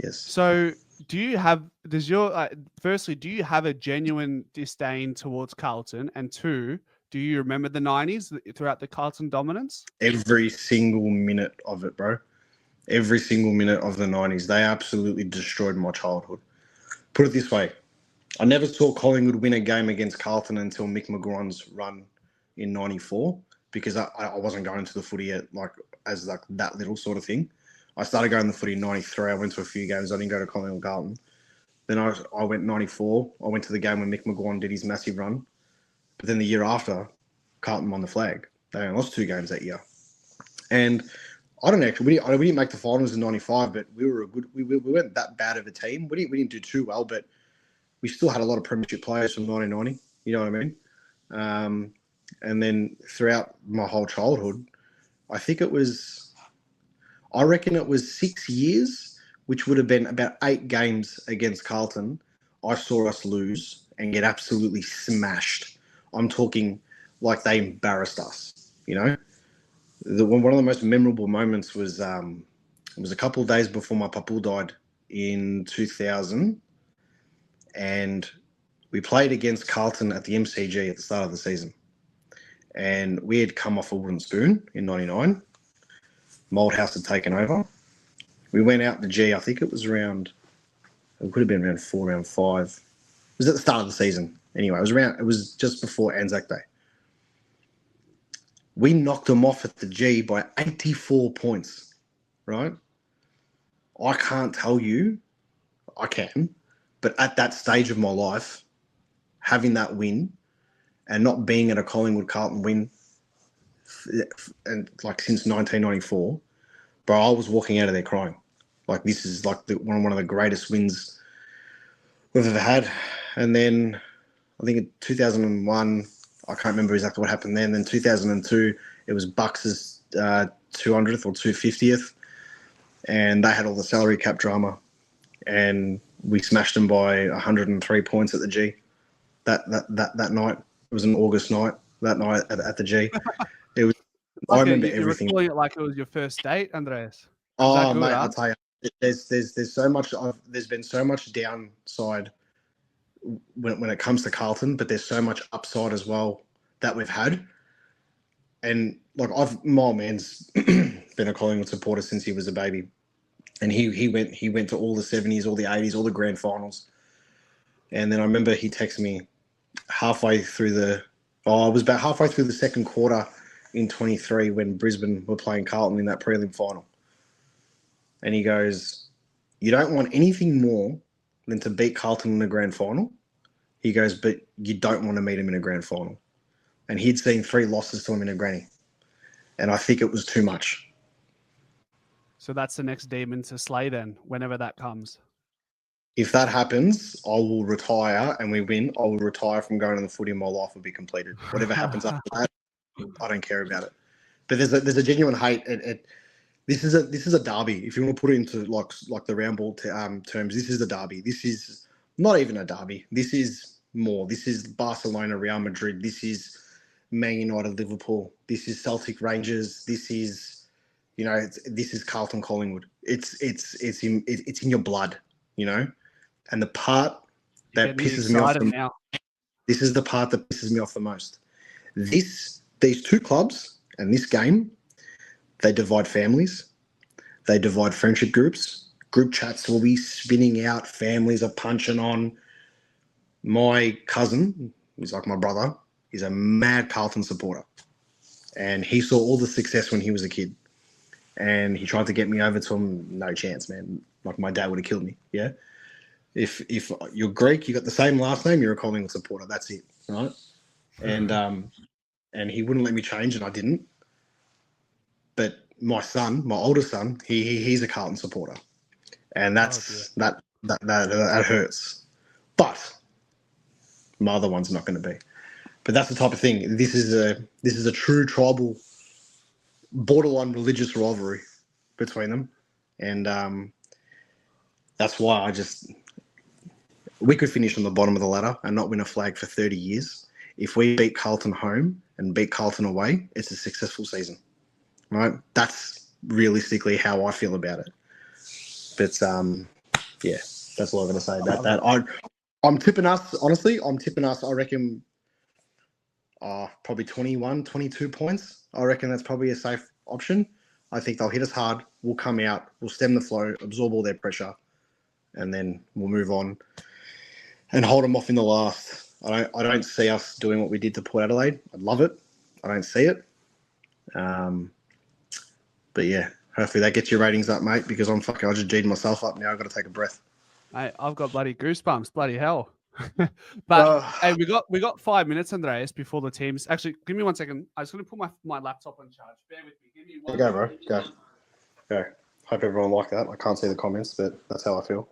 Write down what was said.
Yes. So, firstly, do you have a genuine disdain towards Carlton? And two, do you remember the 90s throughout the Carlton dominance? Every single minute of it, bro. Every single minute of the 90s. They absolutely destroyed my childhood. Put it this way. I never saw Collingwood win a game against Carlton until Mick McGuire's run in 94 because I wasn't going to the footy yet, as that little sort of thing. I started going to the footy in 93. I went to a few games. I didn't go to Collingwood Carlton. Then I went 94. I went to the game when Mick McGuire did his massive run. But then the year after, Carlton won the flag. They only lost 2 games that year. And I don't actually. We didn't make the finals in '95, but we were a good. We weren't that bad of a team. We didn't do too well, but we still had a lot of premiership players from 1990. You know what I mean? And then throughout my whole childhood, I reckon it was 6 years, which would have been about 8 games against Carlton. I saw us lose and get absolutely smashed. I'm talking like they embarrassed us. You know. One of the most memorable moments was it was a couple of days before my papu died in 2000, and we played against Carlton at the MCG at the start of the season, and we had come off a wooden spoon in '99. Moldhouse had taken over. We went out the G. I think it was it could have been around 4, around 5. It was at the start of the season. Anyway, it was just before Anzac Day. We knocked them off at the G by 84 points, right? I can't tell you, I can, but at that stage of my life, having that win and not being at a Collingwood Carlton win and since 1994, bro, I was walking out of there crying. This is one of the greatest wins we've ever had. And then I think in 2001, I can't remember exactly what happened then. Then 2002, it was Bucks' 200th or 250th, and they had all the salary cap drama, and we smashed them by 103 points at the G. That night, it was an August night. That night at the G, it was. I remember everything. You're recalling it like it was your first date, Andreas. Oh, mate, I'll tell you, there's so much. There's been so much downside when it comes to Carlton, but there's so much upside as well that we've had. And my old man's been a Collingwood supporter since he was a baby, and he went to all the 70s, all the 80s, all the grand finals. And then I remember he texted me halfway through I was about halfway through the second quarter in 23 when Brisbane were playing Carlton in that prelim final. And he goes, "You don't want anything more than to beat Carlton in the grand final." He goes, "But you don't want to meet him in a grand final." And he'd seen 3 losses to him in a granny. And I think it was too much. So that's the next demon to slay then, whenever that comes. If that happens, I will retire and we win. I will retire from going to the footy and my life will be completed. Whatever happens after that, I don't care about it. But there's a genuine hate. This is a derby. If you want to put it into like the round ball terms, this is a derby. This is not even a derby. This is more. This is Barcelona, Real Madrid. This is Man United, Liverpool. This is Celtic, Rangers. This is, this is Carlton, Collingwood. It's in your blood, And the part that pisses me off this is the part that pisses me off the most. These 2 clubs and this game, they divide families. They divide friendship groups. Group chats will be spinning out. Families are punching on. My cousin, who's like my brother, is a mad Carlton supporter. And he saw all the success when he was a kid. And he tried to get me over to him. No chance, man. Like my dad would have killed me. Yeah. If you're Greek, you got the same last name, you're a Collingwood supporter. That's it, right? And he wouldn't let me change, and I didn't. But my son, my older son, he's a Carlton supporter, and that hurts. But my other one's not going to be. But that's the type of thing. This is a true tribal, borderline religious rivalry between them, and that's why we could finish on the bottom of the ladder and not win a flag for 30 years. If we beat Carlton home and beat Carlton away, it's a successful season, right? That's realistically how I feel about it. But Yeah, that's all I'm going to say about that. I'm tipping us, honestly, I reckon probably 21, 22 points. I reckon that's probably a safe option. I think they'll hit us hard. We'll come out. We'll stem the flow, absorb all their pressure, and then we'll move on and hold them off in the last. I don't see us doing what we did to Port Adelaide. I'd love it. I don't see it. But yeah, hopefully that gets your ratings up, mate, because I just G'd myself up now. I've got to take a breath. Mate, I've got bloody goosebumps. Bloody hell. But hey, we got 5 minutes, Andreas, before the teams. Actually, give me 1 second. I was going to put my laptop on charge. Bear with me. Give me one. Go, bro. Go. Hope everyone liked that. I can't see the comments, but that's how I feel.